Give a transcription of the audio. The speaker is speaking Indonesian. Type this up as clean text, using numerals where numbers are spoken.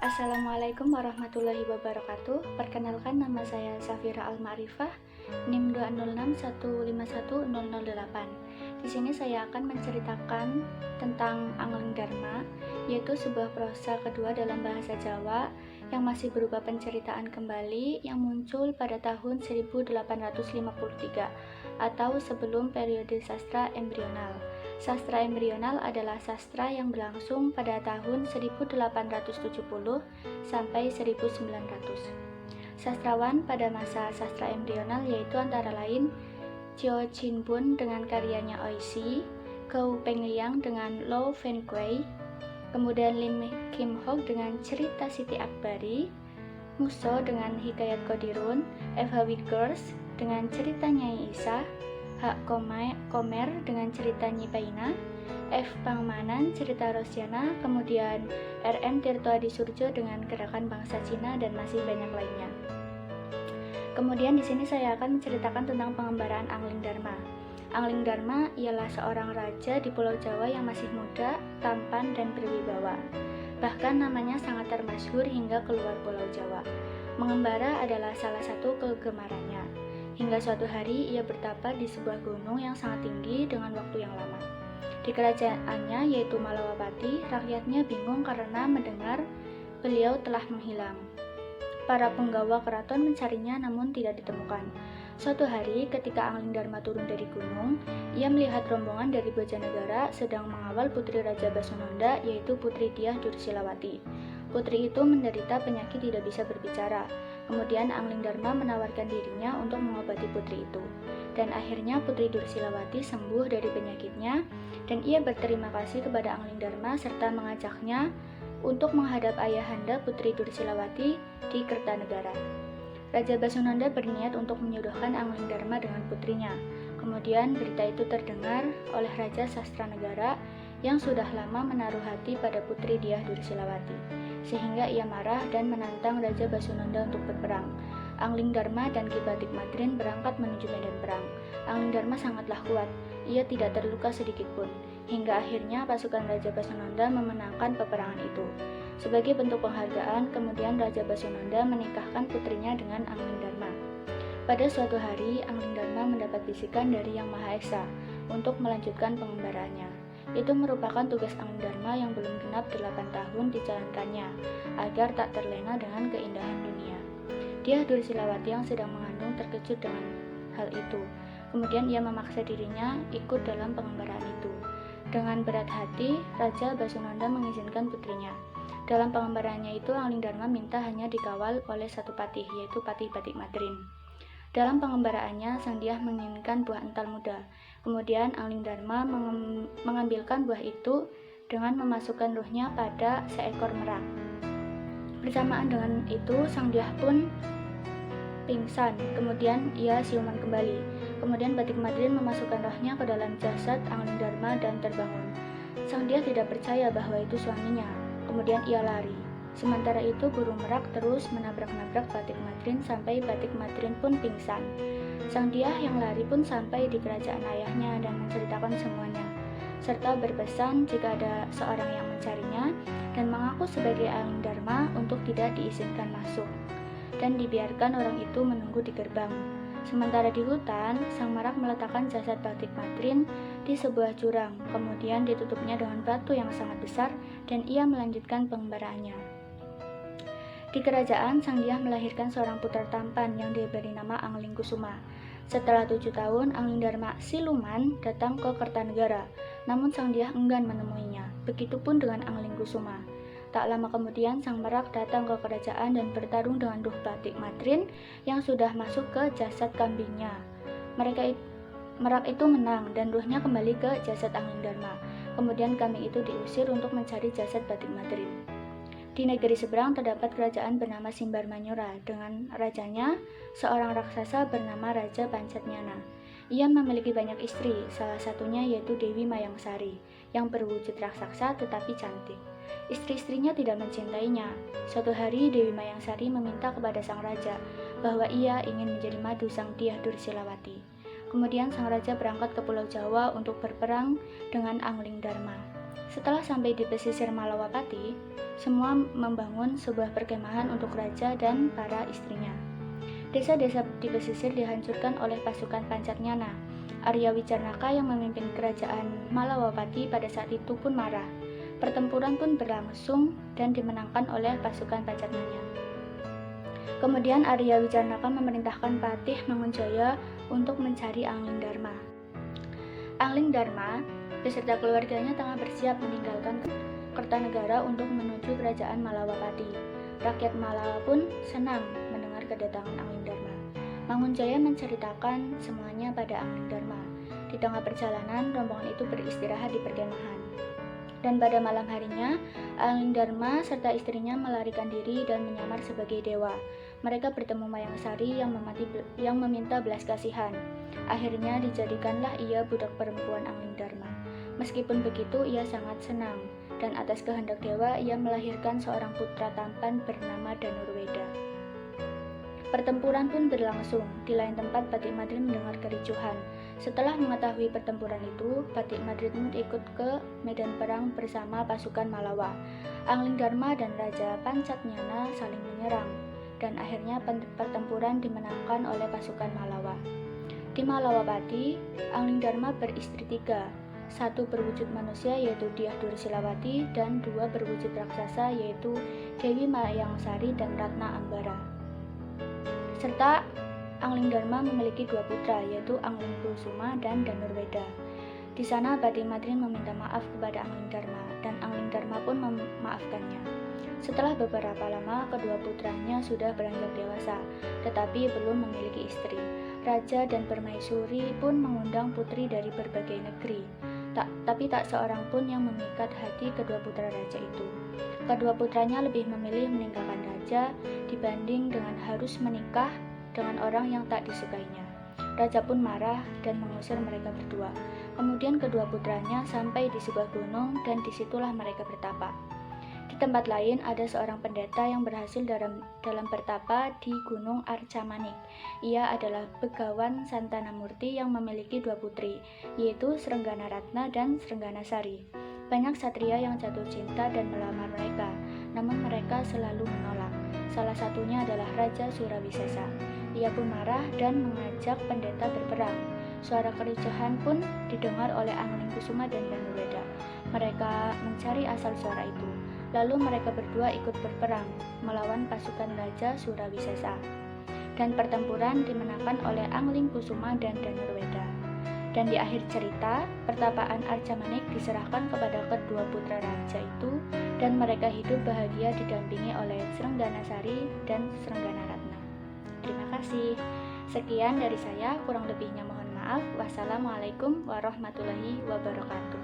Assalamualaikum warahmatullahi wabarakatuh. Perkenalkan, nama saya Safira Al-Ma'rifah, NIM 206151008. Di sini saya akan menceritakan tentang Angling Dharma, yaitu sebuah prosa kedua dalam bahasa Jawa yang masih berupa penceritaan kembali yang muncul pada tahun 1853 atau sebelum periode sastra embryonal. Sastra embryonal adalah sastra yang berlangsung pada tahun 1870 sampai 1900. Sastrawan pada masa sastra embryonal yaitu antara lain Cheo Chin Bun dengan karyanya Oishi, Gou Pengliang dengan Lo Fen Kuei, kemudian Lim Kim Hok dengan cerita Siti Akbari, Muso dengan Hikayat Qadirun, Eva Wiggers dengan cerita Nyai Isa, Hak Komer dengan cerita Nyipaina, F. Pangmanan cerita Rosiana, kemudian R.M. Tirto Adi Surjo dengan gerakan bangsa Cina, dan masih banyak lainnya. Kemudian di sini saya akan menceritakan tentang pengembaraan Angling Dharma. Angling Dharma ialah seorang raja di Pulau Jawa yang masih muda, tampan, dan berwibawa. Bahkan namanya sangat termasyhur hingga keluar Pulau Jawa. Mengembara adalah salah satu kegemarannya. Hingga suatu hari ia bertapa di sebuah gunung yang sangat tinggi dengan waktu yang lama. Di kerajaannya yaitu Malawapati, rakyatnya bingung karena mendengar beliau telah menghilang. Para penggawa keraton mencarinya namun tidak ditemukan. Suatu hari ketika Angling Dharma turun dari gunung, ia melihat rombongan dari Bojanegara sedang mengawal putri Raja Basunanda yaitu Putri Diah Dursilawati. Putri itu menderita penyakit tidak bisa berbicara. Kemudian Angling Dharma menawarkan dirinya untuk mengobati putri itu. Dan akhirnya Putri Dursilawati sembuh dari penyakitnya dan ia berterima kasih kepada Angling Dharma serta mengajaknya untuk menghadap ayahanda Putri Dursilawati di Kertanegara. Raja Basunanda berniat untuk menyuguhkan Angling Dharma dengan putrinya. Kemudian berita itu terdengar oleh Raja Sastranegara yang sudah lama menaruh hati pada Putri Diah Dursilawati, sehingga ia marah dan menantang Raja Basunanda untuk berperang. Angling Dharma dan Ki Batik Madrin berangkat menuju medan perang. Angling Dharma sangatlah kuat, ia tidak terluka sedikit pun, hingga akhirnya pasukan Raja Basunanda memenangkan peperangan itu. Sebagai bentuk penghargaan, kemudian Raja Basunanda menikahkan putrinya dengan Angling Dharma. Pada suatu hari, Angling Dharma mendapat bisikan dari Yang Maha Esa untuk melanjutkan pengembaraannya. Itu merupakan tugas Angling Dharma yang belum genap 8 tahun dijalankannya, agar tak terlena dengan keindahan dunia. Diah Dursilawati yang sedang mengandung terkejut dengan hal itu. Kemudian ia memaksa dirinya ikut dalam pengembaraan itu. Dengan berat hati, Raja Basunanda mengizinkan putrinya. Dalam pengembaraannya itu, Angling Dharma minta hanya dikawal oleh satu patih, yaitu Patih Batik Madrin. Dalam pengembaraannya, sang Diah menginginkan buah ental muda. Kemudian Angling Dharma mengambilkan buah itu dengan memasukkan ruhnya pada seekor merak. Bersamaan dengan itu, sang Diah pun pingsan. Kemudian ia siuman kembali. Kemudian Batik Madrin memasukkan rohnya ke dalam jasad Angling Dharma dan terbangun. Sang Diah tidak percaya bahwa itu suaminya. Kemudian ia lari. Sementara itu burung merak terus menabrak-nabrak Batik Madrin sampai Batik Madrin pun pingsan. Sang Diah yang lari pun sampai di kerajaan ayahnya dan menceritakan semuanya, serta berpesan jika ada seorang yang mencarinya dan mengaku sebagai Angling Dharma untuk tidak diizinkan masuk dan dibiarkan orang itu menunggu di gerbang. Sementara di hutan, sang merak meletakkan jasad Batik Madrin di sebuah jurang, kemudian ditutupnya dengan batu yang sangat besar dan ia melanjutkan pengembaraannya. Di kerajaan, sang Diah melahirkan seorang putra tampan yang diberi nama Angling Kusuma. Setelah 7 tahun, Angling Dharma siluman datang ke Kertanegara, namun sang Diah enggan menemuinya. Begitupun dengan Angling Kusuma. Tak lama kemudian, sang merak datang ke kerajaan dan bertarung dengan ruh Batik Madrin yang sudah masuk ke jasad kambingnya. Merak itu menang dan ruhnya kembali ke jasad Angling Dharma. Kemudian kambing itu diusir untuk mencari jasad Batik Madrin. Di negeri seberang terdapat kerajaan bernama Simbarmanyura dengan rajanya, seorang raksasa bernama Raja Pancatnyana. Ia memiliki banyak istri, salah satunya yaitu Dewi Mayangsari, yang berwujud raksasa tetapi cantik. Istri-istrinya tidak mencintainya. Suatu hari Dewi Mayangsari meminta kepada sang raja bahwa ia ingin menjadi madu sang Diah Dursilawati. Kemudian sang raja berangkat ke Pulau Jawa untuk berperang dengan Angling Dharma. Setelah sampai di pesisir Malawapati, semua membangun sebuah perkemahan untuk raja dan para istrinya. Desa-desa di pesisir dihancurkan oleh pasukan Pancatnyana. Arya Wicarnaka yang memimpin kerajaan Malawapati pada saat itu pun marah. Pertempuran pun berlangsung dan dimenangkan oleh pasukan Pancatnyana. Kemudian Arya Wicarnaka memerintahkan Patih Mangunjaya untuk mencari Anglingdarma. Anglingdarma beserta keluarganya tengah bersiap meninggalkan Kertanegara untuk menuju kerajaan Malawapati. Rakyat Malawa pun senang mendengar kedatangan Anglingdarma. Mangunjaya menceritakan semuanya pada Anglingdarma. Di tengah perjalanan, rombongan itu beristirahat di perkemahan. Dan pada malam harinya, Anglingdarma serta istrinya melarikan diri dan menyamar sebagai dewa. Mereka bertemu Mayangsari yang meminta belas kasihan. Akhirnya dijadikanlah ia budak perempuan Anglingdarma. Meskipun begitu, ia sangat senang, dan atas kehendak dewa, ia melahirkan seorang putra tampan bernama Danurweda. Pertempuran pun berlangsung. Di lain tempat, Batik Madrin mendengar kericuhan. Setelah mengetahui pertempuran itu, Batik Madrin pun ikut ke medan perang bersama pasukan Malawa. Anglingdarma dan Raja Pancatnyana saling menyerang, dan akhirnya pertempuran dimenangkan oleh pasukan Malawa. Di Malawapati, Anglingdarma beristri 3. 1 berwujud manusia yaitu Dyah Dursilawati, dan 2 berwujud raksasa yaitu Dewi Mayangsari dan Ratna Ambara. Serta Anglingdarma memiliki 2 putra yaitu Anglingkusuma dan Danurweda. Di sana Batik Madrin meminta maaf kepada Anglingdarma, dan Anglingdarma pun memaafkannya. Setelah beberapa lama, kedua putranya sudah beranjak dewasa, tetapi belum memiliki istri. Raja dan permaisuri pun mengundang putri dari berbagai negeri. Tapi tak seorang pun yang memikat hati kedua putra raja itu. Kedua putranya lebih memilih meninggalkan raja dibanding dengan harus menikah dengan orang yang tak disukainya. Raja pun marah dan mengusir mereka berdua. Kemudian kedua putranya sampai di sebuah gunung, dan disitulah mereka bertapa. Di tempat lain ada seorang pendeta yang berhasil dalam bertapa di Gunung Arcamanik. Ia adalah Begawan Santanamurti yang memiliki 2 putri, yaitu Srenggana Ratna dan Srenggana Sari. Banyak satria yang jatuh cinta dan melamar mereka, namun mereka selalu menolak. Salah satunya adalah Raja Surawisesa. Ia pun marah dan mengajak pendeta berperang. Suara kericuhan pun didengar oleh Anglingkusuma dan Danurweda. Mereka mencari asal suara itu. Lalu mereka berdua ikut berperang melawan pasukan Raja Surawisesa. Dan pertempuran dimenangkan oleh Anglingkusuma dan Danurweda. Dan di akhir cerita, pertapaan Arcamanik diserahkan kepada kedua putra raja itu, dan mereka hidup bahagia didampingi oleh Srenggana Sari dan Srenggana Ratna. Terima kasih. Sekian dari saya, kurang lebihnya mohon maaf. Wassalamualaikum warahmatullahi wabarakatuh.